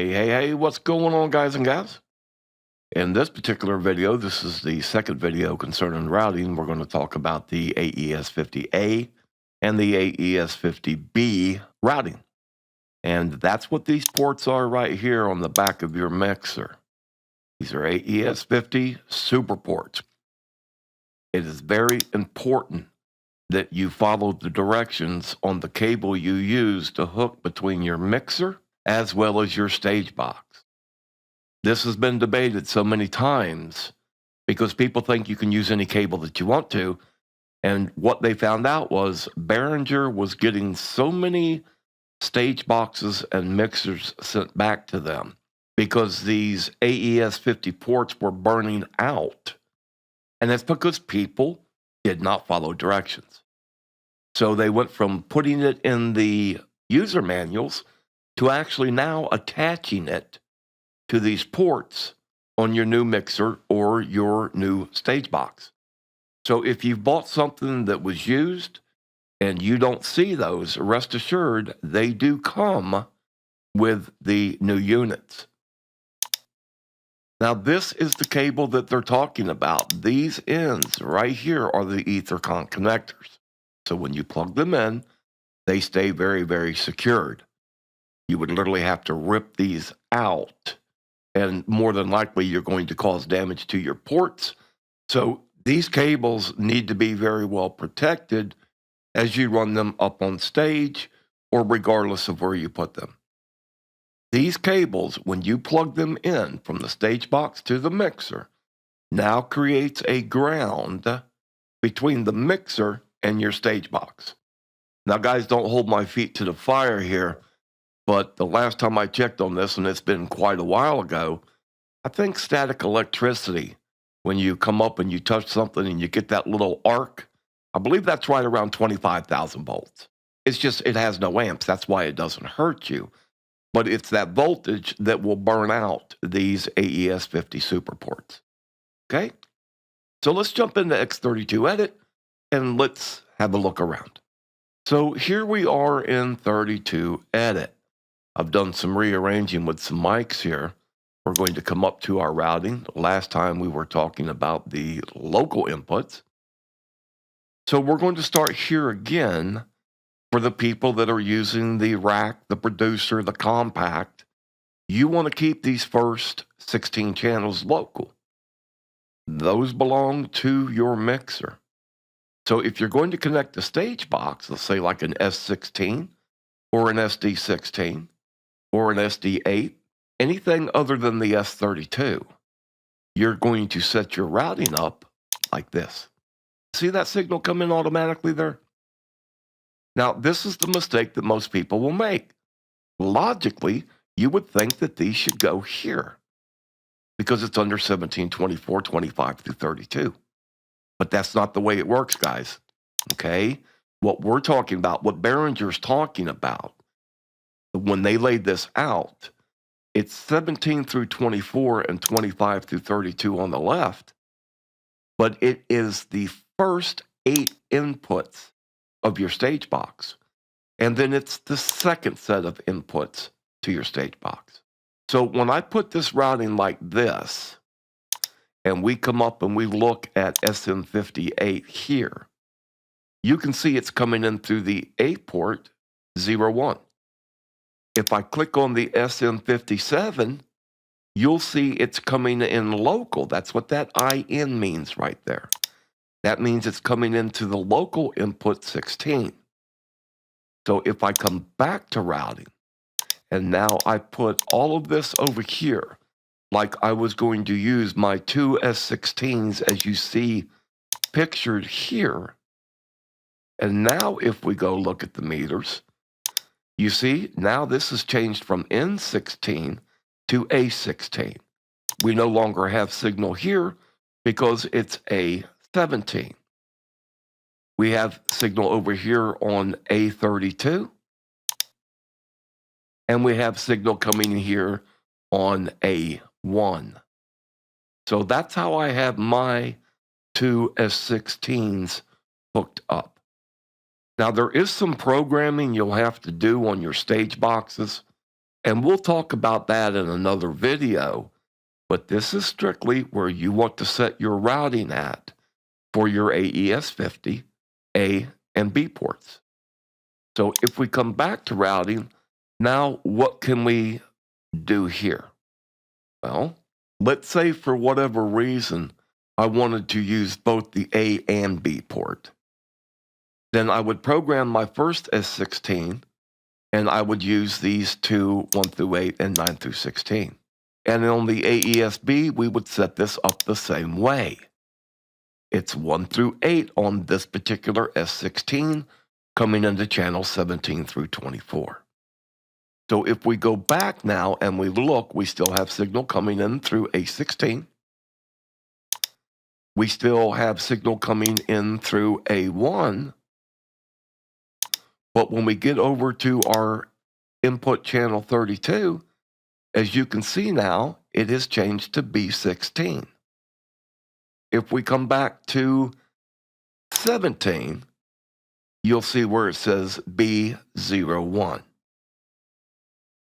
Hey, what's going on, guys and gals? In this particular video, this is the second video concerning routing. We're going to talk about the AES50A and the AES50B routing. And that's what these ports are right here on the back of your mixer. These are AES50 super ports. It is very important that you follow the directions on the cable you use to hook between your mixer as well as your stage box. This has been debated so many times because people think you can use any cable that you want to. And what they found out was Behringer was getting so many stage boxes and mixers sent back to them because these AES50 ports were burning out. And that's because people did not follow directions. So they went from putting it in the user manuals to actually now attaching it to these ports on your new mixer or your new stage box. So if you've bought something that was used and you don't see those, rest assured they do come with the new units. Now this is the cable that they're talking about. These ends right here are the Ethercon connectors. So when you plug them in, they stay very, very secured. You would literally have to rip these out, and more than likely you're going to cause damage to your ports. So these cables need to be very well protected as you run them up on stage or regardless of where you put them. These cables, when you plug them in from the stage box to the mixer, now creates a ground between the mixer and your stage box. Now, guys, don't hold my feet to the fire here, but the last time I checked on this, and it's been quite a while ago, I think static electricity, when you come up and you touch something and you get that little arc, I believe that's right around 25,000 volts. It's just, it has no amps. That's why it doesn't hurt you. But it's that voltage that will burn out these AES50 super ports. Okay? So let's jump into X32 Edit and let's have a look around. So here we are in 32 Edit. I've done some rearranging with some mics here. We're going to come up to our routing. Last time we were talking about the local inputs. So we're going to start here again for the people that are using the rack, the producer, the compact. You want to keep these first 16 channels local. Those belong to your mixer. So if you're going to connect a stage box, let's say like an S16 or an SD16 or an SD8, anything other than the S32, you're going to set your routing up like this. See that signal come in automatically there? Now, this is the mistake that most people will make. Logically, you would think that these should go here because it's under 17, 24, 25 through 32. But that's not the way it works, guys. Okay? What we're talking about, what Behringer's talking about, when they laid this out, it's 17 through 24 and 25 through 32 on the left, but it is the first 8 inputs of your stage box. And then it's the second set of inputs to your stage box. So when I put this routing like this, and we come up and we look at SM58 here, you can see it's coming in through the A port 01. If I click on the SM57, you'll see it's coming in local. That's what that IN means right there. That means it's coming into the local input 16. So if I come back to routing, and now I put all of this over here, like I was going to use my two S16s as you see pictured here. And now if we go look at the meters, you see now this has changed from N16 to A16. We no longer have signal here because it's A17. We have signal over here on A32. And we have signal coming here on A1. So that's how I have my two S16s hooked up. Now there is some programming you'll have to do on your stage boxes And we'll talk about that in another video, but this is strictly where you want to set your routing at for your AES50 A and B ports. So if we come back to routing, now what can we do here? Well, let's say for whatever reason, I wanted to use both the A and B port. Then I would program my first S16, and I would use these two 1 through 8 and 9 through 16. And on the AES-B, we would set this up the same way. It's 1 through 8 on this particular S16, coming into channel 17 through 24. So if we go back now and we look, we still have signal coming in through A16. We still have signal coming in through A1. But when we get over to our input channel 32, as you can see now, it has changed to B16. If we come back to 17, you'll see where it says B01.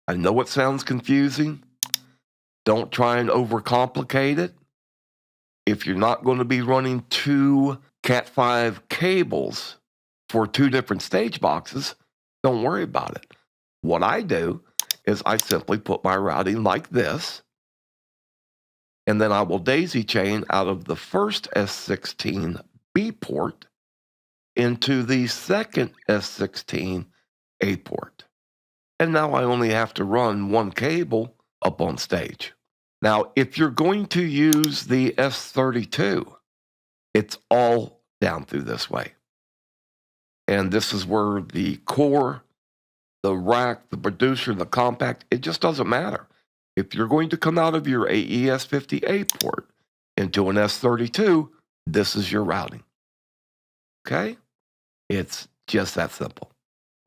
I know it sounds confusing. Don't try and overcomplicate it. If you're not going to be running two Cat5 cables for two different stage boxes, don't worry about it. What I do is I simply put my routing like this, and then I will daisy chain out of the first S16B port into the second S16A port. And now I only have to run one cable up on stage. Now, if you're going to use the S32, it's all down through this way. And this is where the core, the rack, the producer, the compact, it just doesn't matter. If you're going to come out of your AES50A port into an S32, this is your routing. Okay? It's just that simple.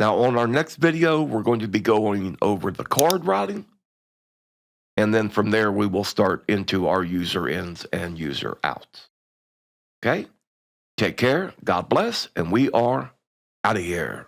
Now, on our next video, we're going to be going over the card routing. And then from there, we will start into our user ins and user outs. Okay? Take care. God bless. And we are out of here.